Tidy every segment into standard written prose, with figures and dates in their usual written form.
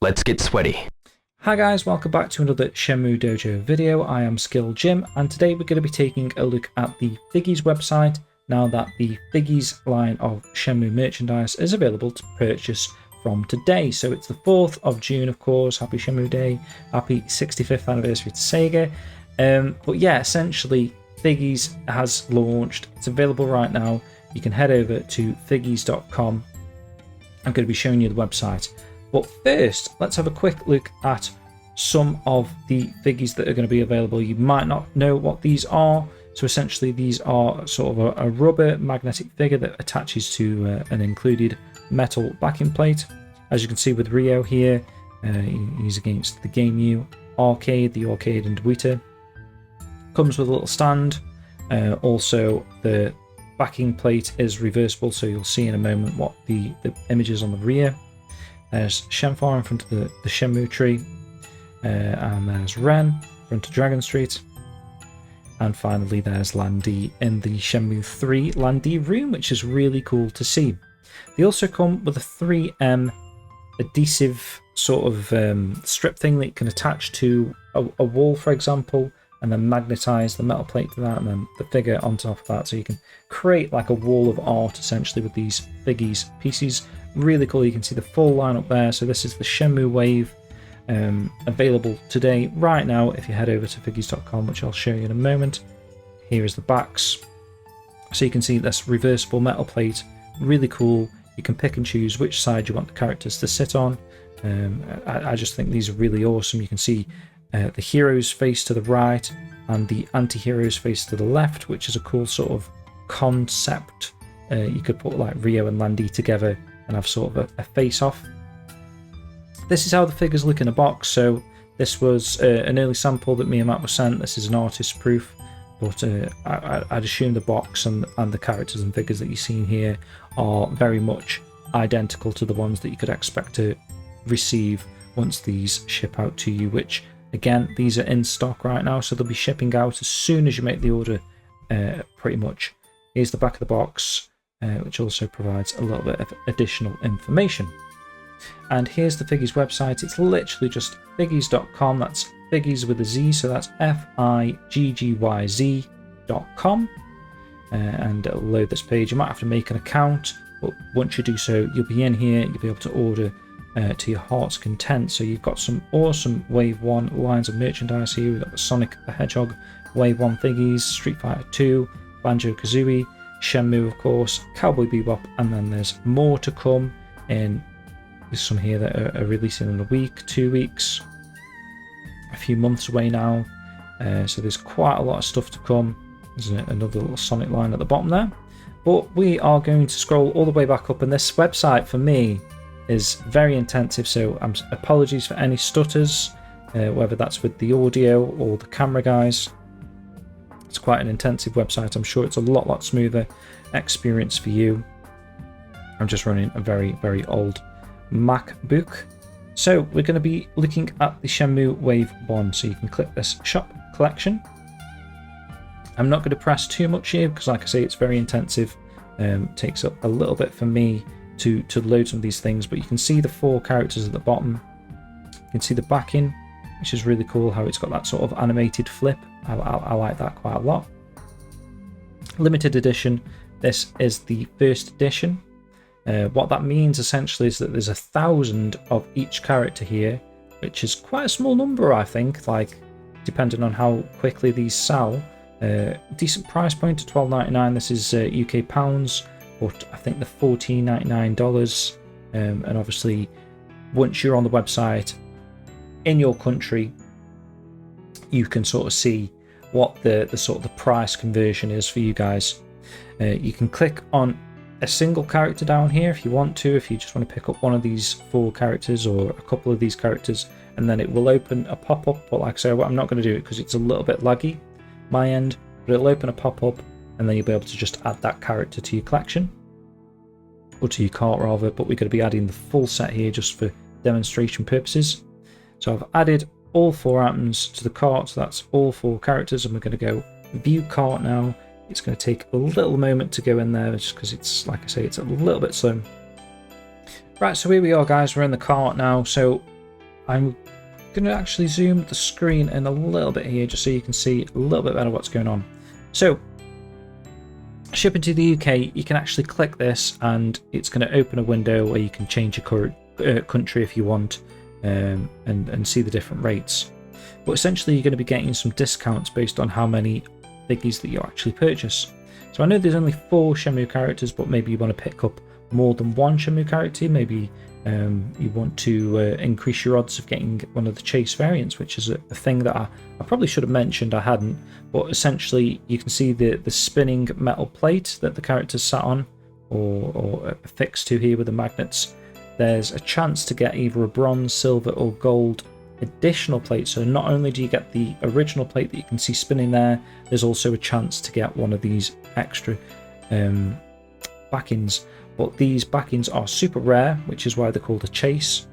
Let's get sweaty. Hi guys, welcome back to another Shenmue Dojo video. I am Skill Jim, and today we're going to be taking a look at the FiGGYZ website now that the FiGGYZ line of Shenmue merchandise is available to purchase from today. So it's the 4th of June, of course. Happy Shenmue Day, happy 65th anniversary to Sega. But yeah, essentially FiGGYZ has launched. It's available right now. You can head over to FiGGYZ.com. I'm going to be showing you the website. But first, let's have a quick look at some of the figures that are going to be available. You might not know what these are. So essentially, these are sort of a rubber magnetic figure that attaches to an included metal backing plate. As you can see with Ryo here, he's against the Game U arcade, the arcade and Weta. Comes with a little stand. Also, the backing plate is reversible, so you'll see in a moment what the images on the rear. There's Shenmue in front of the Shenmue tree, and there's Ren in front of Dragon Street, and finally there's Lan Di in the Shenmue 3 Lan Di room, which is really cool to see. They also come with a 3M adhesive sort of strip thing that you can attach to a wall, for example, and then magnetize the metal plate to that, and then the figure on top of that, so you can create like a wall of art essentially with these FiGGYZ pieces. Really cool. You can see the full lineup there. So this is the Shenmue Wave, available today, right now, if you head over to FiGGYZ.com, which I'll show you in a moment. Here is the backs. So you can see this reversible metal plate, really cool. You can pick and choose which side you want the characters to sit on. I just think these are really awesome. You can see the heroes face to the right and the anti-heroes face to the left, which is a cool sort of concept. You could put like Ryo and Lan Di together and have sort of a face-off. This is how the figures look in a box. So this was an early sample that me and Matt were sent. This is an artist proof, but I'd assume the box and the characters and figures that you've seen here are very much identical to the ones that you could expect to receive once these ship out to you, which again, these are in stock right now, so they'll be shipping out as soon as you make the order, pretty much. Here's the back of the box, which also provides a little bit of additional information. And here's the FiGGYZ website. It's literally just FiGGYZ.com. That's FiGGYZ with a Z, so that's FiGGYZ.com. And it'll load this page. You might have to make an account, but once you do so, you'll be in here. You'll be able to order to your heart's content. So you've got some awesome Wave 1 lines of merchandise here. We've got the Sonic the Hedgehog Wave 1 FiGGYZ, Street Fighter 2, Banjo-Kazooie, Shenmue, of course, Cowboy Bebop, and then there's more to come. And there's some here that are releasing in a week, 2 weeks, a few months away now. So there's quite a lot of stuff to come. There's another little Sonic line at the bottom there. But we are going to scroll all the way back up, and this website for me is very intensive, so apologies for any stutters, whether that's with the audio or the camera guys. It's quite an intensive website. I'm sure it's a lot smoother experience for you. I'm just running a very old MacBook. So we're going to be looking at the Shenmue Wave 1. So you can click this shop collection. I'm not going to press too much here because, like I say, it's very intensive. Takes up a little bit for me to load some of these things, but you can see the 4 characters at the bottom. You can see the backing, which is really cool, how it's got that sort of animated flip. I like that quite a lot. Limited edition. This is the first edition. What that means essentially is that there's 1,000 of each character here, which is quite a small number, I think, like depending on how quickly these sell. Decent price point at $12.99. This is UK pounds, but I think they're $14.99. And obviously, once you're on the website in your country, you can sort of see what the sort of the price conversion is for you guys. You can click on a single character down here if you want to, if you just want to pick up one of these 4 characters or a couple of these characters, and then it will open a pop-up. But like I say, I'm not going to do it because it's a little bit laggy my end, but it'll open a pop-up and then you'll be able to just add that character to your collection, or to your cart rather. But we're going to be adding the full set here just for demonstration purposes. So I've added all 4 items to the cart, so that's all 4 characters, and we're going to go view cart now. It's going to take a little moment to go in there just because it's, like I say, it's a little bit slow. Right, so here we are guys, we're in the cart now. So I'm going to actually zoom the screen in a little bit here just so you can see a little bit better what's going on. So shipping to the UK, you can actually click this and it's going to open a window where you can change your current country if you want, and see the different rates. But essentially you're going to be getting some discounts based on how many figgies that you actually purchase. So I know there's only 4 Shenmue characters, but maybe you want to pick up more than 1 Shenmue character. Maybe you want to increase your odds of getting one of the chase variants, which is a thing that I probably should have mentioned, I hadn't. But essentially you can see the spinning metal plate that the characters sat on or affixed to here with the magnets. There's a chance to get either a bronze, silver or gold additional plate. So not only do you get the original plate that you can see spinning there, there's also a chance to get one of these extra backings. But these backings are super rare, which is why they're called a chase.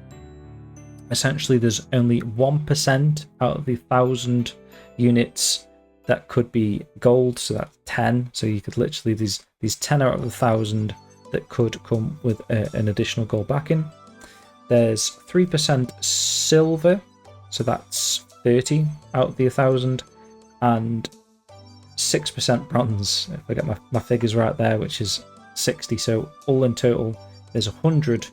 Essentially there's only 1% out of the 1,000 units that could be gold, so that's 10. So you could literally, these 10 out of 1,000 that could come with an additional gold backing. There's 3% silver, so that's 30 out of the 1,000, and 6% bronze, if I get my figures right there, which is 60. So all in total there's 100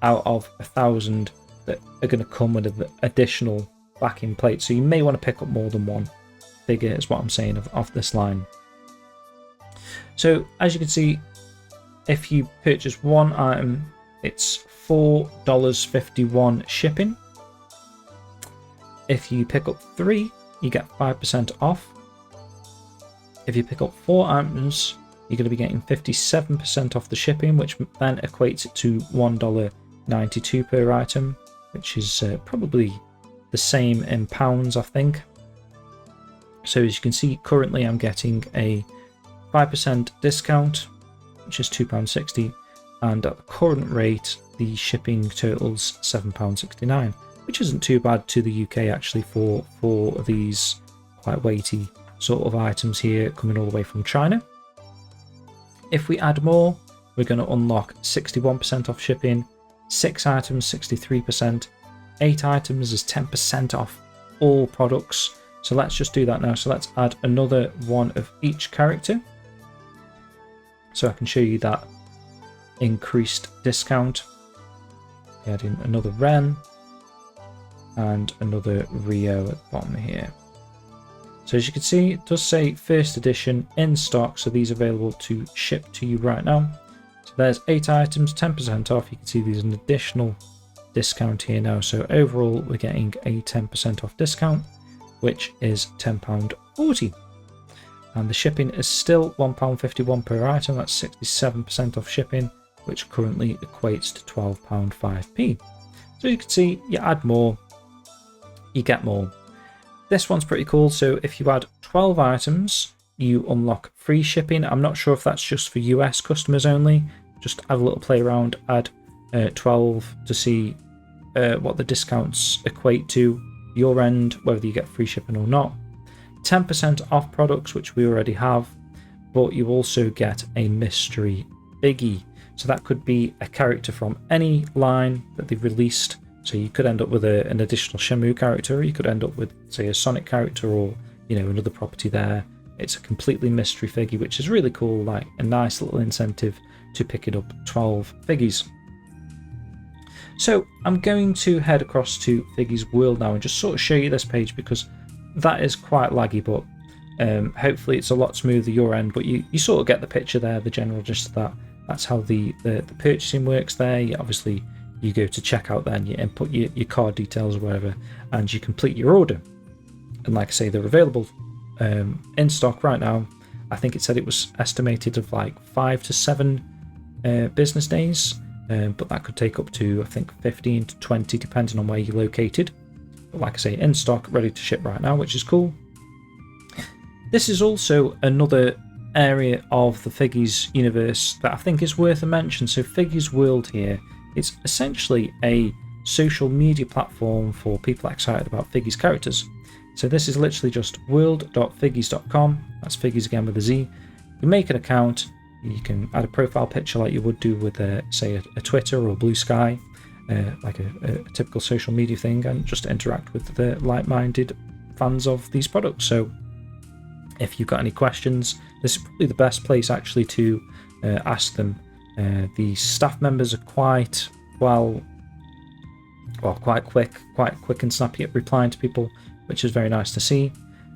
out of 1,000 that are going to come with an additional backing plate. So you may want to pick up more than one figure, is what I'm saying, off this line. So as you can see, if you purchase one item, it's $4.51 shipping. If you pick up 3, you get 5% off. If you pick up 4 items, you're going to be getting 57% off the shipping, which then equates it to $1.92 per item, which is probably the same in pounds, I think. So as you can see, currently I'm getting a 5% discount, which is £2.60, and at the current rate the shipping totals £7.69, which isn't too bad to the UK actually for these quite weighty sort of items here coming all the way from China. If we add more, we're going to unlock 61% off shipping, 6 items 63%, 8 items is 10% off all products. So let's just do that now. So let's add another one of each character, so I can show you that increased discount. Adding another Ren and another Rio at the bottom here. So as you can see, it does say first edition in stock, so these are available to ship to you right now. So there's 8 items, 10% off. You can see there's an additional discount here now. So overall, we're getting a 10% off discount, which is £10.40. And the shipping is still £1.51 per item. That's 67% off shipping, which currently equates to £12.05p. So you can see, you add more, you get more. This one's pretty cool. So if you add 12 items, you unlock free shipping. I'm not sure if that's just for US customers only. Just have a little play around, add 12 to see what the discounts equate to your end, whether you get free shipping or not. 10% off products, which we already have, but you also get a mystery biggie. So that could be a character from any line that they've released. So you could end up with an additional Shenmue character, or you could end up with, say, a Sonic character, or another property there. It's a completely mystery figure, which is really cool, like a nice little incentive to pick it up 12 figgies. So I'm going to head across to FiGGYZ World now and just sort of show you this page, because that is quite laggy, but hopefully it's a lot smoother your end. But you sort of get the picture there, the general gist of that. That's how the purchasing works there. Obviously you go to checkout, then you input your card details or whatever, and you complete your order. And like I say, they're available in stock right now. I think it said it was estimated of like 5 to 7 business days, but that could take up to, I think, 15 to 20 depending on where you're located. But like I say, in stock, ready to ship right now, which is cool. This is also another area of the FiGGYZ universe that I think is worth a mention. So FiGGYZ World here, it's essentially a social media platform for people excited about FiGGYZ characters. So this is literally just world.figgyz.com. That's FiGGYZ again with a Z. You make an account, you can add a profile picture like you would do with say a Twitter or Blue Sky, like a typical social media thing, and just interact with the like-minded fans of these products. So if you've got any questions, this is probably the best place actually to ask them. The staff members are quite quick and snappy at replying to people, which is very nice to see.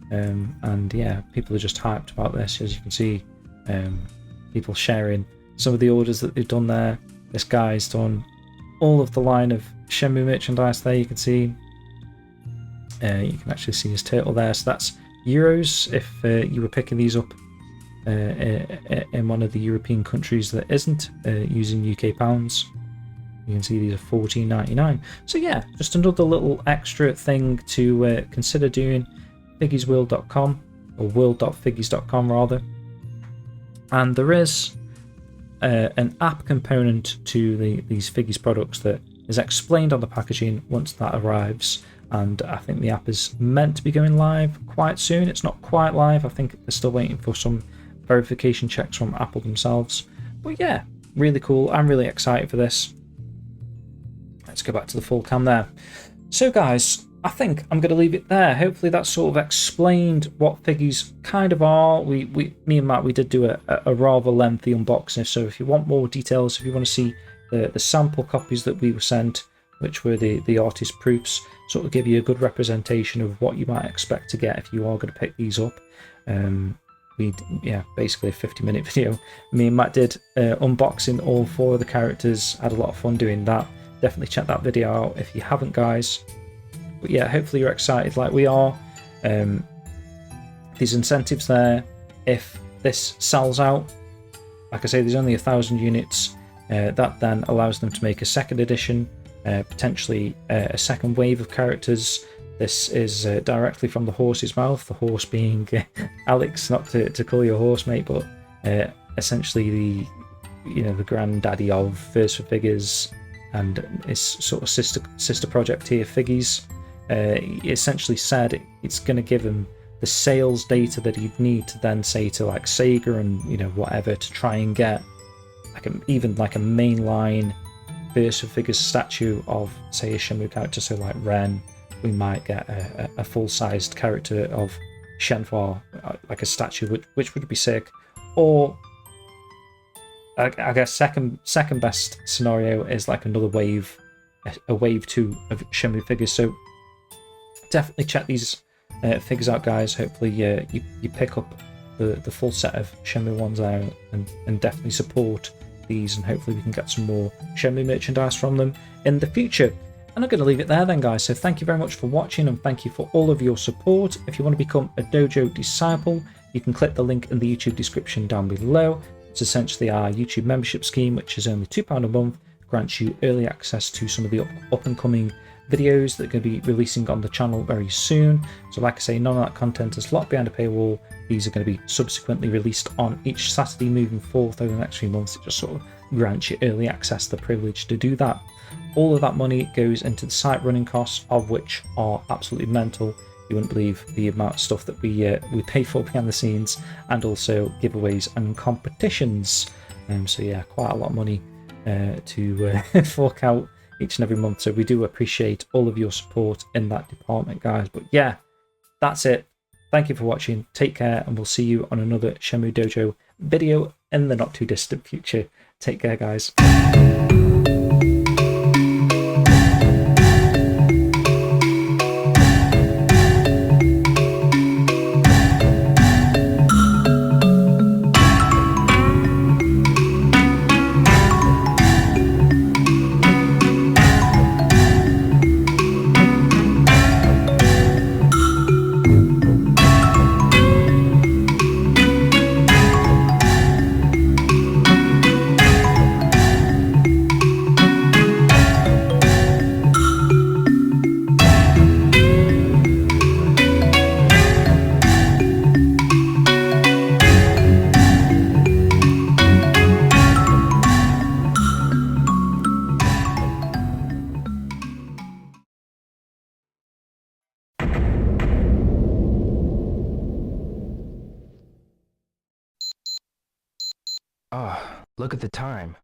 And yeah, people are just hyped about this. As you can see, people sharing some of the orders that they've done there. This guy's done all of the line of Shenmue merchandise there. You can see, you can actually see his turtle there. So that's euros if you were picking these up in one of the European countries that isn't using UK pounds. You can see these are $14.99. So yeah, just another little extra thing to consider doing. FiGGYZ.com, or world.figgies.com rather. And there is an app component to these Figgies products that is explained on the packaging once that arrives. And I think the app is meant to be going live quite soon. It's not quite live. I think they're still waiting for some verification checks from Apple themselves. But yeah, really cool. I'm really excited for this. Let's go back to the full cam there. So guys, I think I'm going to leave it there. Hopefully that sort of explained what Figgies kind of are. Me and Matt, we did do a rather lengthy unboxing. So if you want more details, if you want to see the sample copies that we were sent, which were the artist proofs, sort of give you a good representation of what you might expect to get if you are going to pick these up. Basically a 50-minute video. Me and Matt did unboxing all 4 of the characters. Had a lot of fun doing that. Definitely check that video out if you haven't, guys. But yeah, hopefully you're excited like we are. These incentives there, if this sells out, like I say, there's only 1,000 units. That then allows them to make a second edition, potentially a second wave of characters. This is directly from the horse's mouth, the horse being Alex, not to call you a horse, mate, but essentially the granddaddy of First for Figures and his sort of sister project here, Figgies. He essentially said it's going to give him the sales data that he'd need to then say to like Sega and whatever to try and get even a mainline First for Figures statue of, say, a Shenmue character. So like Ren, we might get a full-sized character of Shenhua, like a statue, which would be sick. Or I guess second best scenario is like another wave, a wave 2 of Shenmue figures. So definitely check these figures out, guys. Hopefully you pick up the full set of Shenmue ones there and definitely support these, and hopefully we can get some more Shenmue merchandise from them in the future. And I'm going to leave it there then, guys. So thank you very much for watching, and thank you for all of your support. If you want to become a Dojo Disciple, you can click the link in the YouTube description down below. It's essentially our YouTube membership scheme, which is only £2 a month, grants you early access to some of the up and coming videos that are going to be releasing on the channel very soon. So like I say, none of that content is locked behind a paywall. These are going to be subsequently released on each Saturday moving forth over the next few months. It just sort of grants you early access, the privilege to do that. All of that money goes into the site running costs, of which are absolutely mental. You wouldn't believe the amount of stuff that we pay for behind the scenes, and also giveaways and competitions. So yeah, quite a lot of money to fork out each and every month. So we do appreciate all of your support in that department, guys. But yeah, that's it. Thank you for watching. Take care, and we'll see you on another Shenmue Dojo video in the not too distant future. Take care, guys. Ah, look at the time.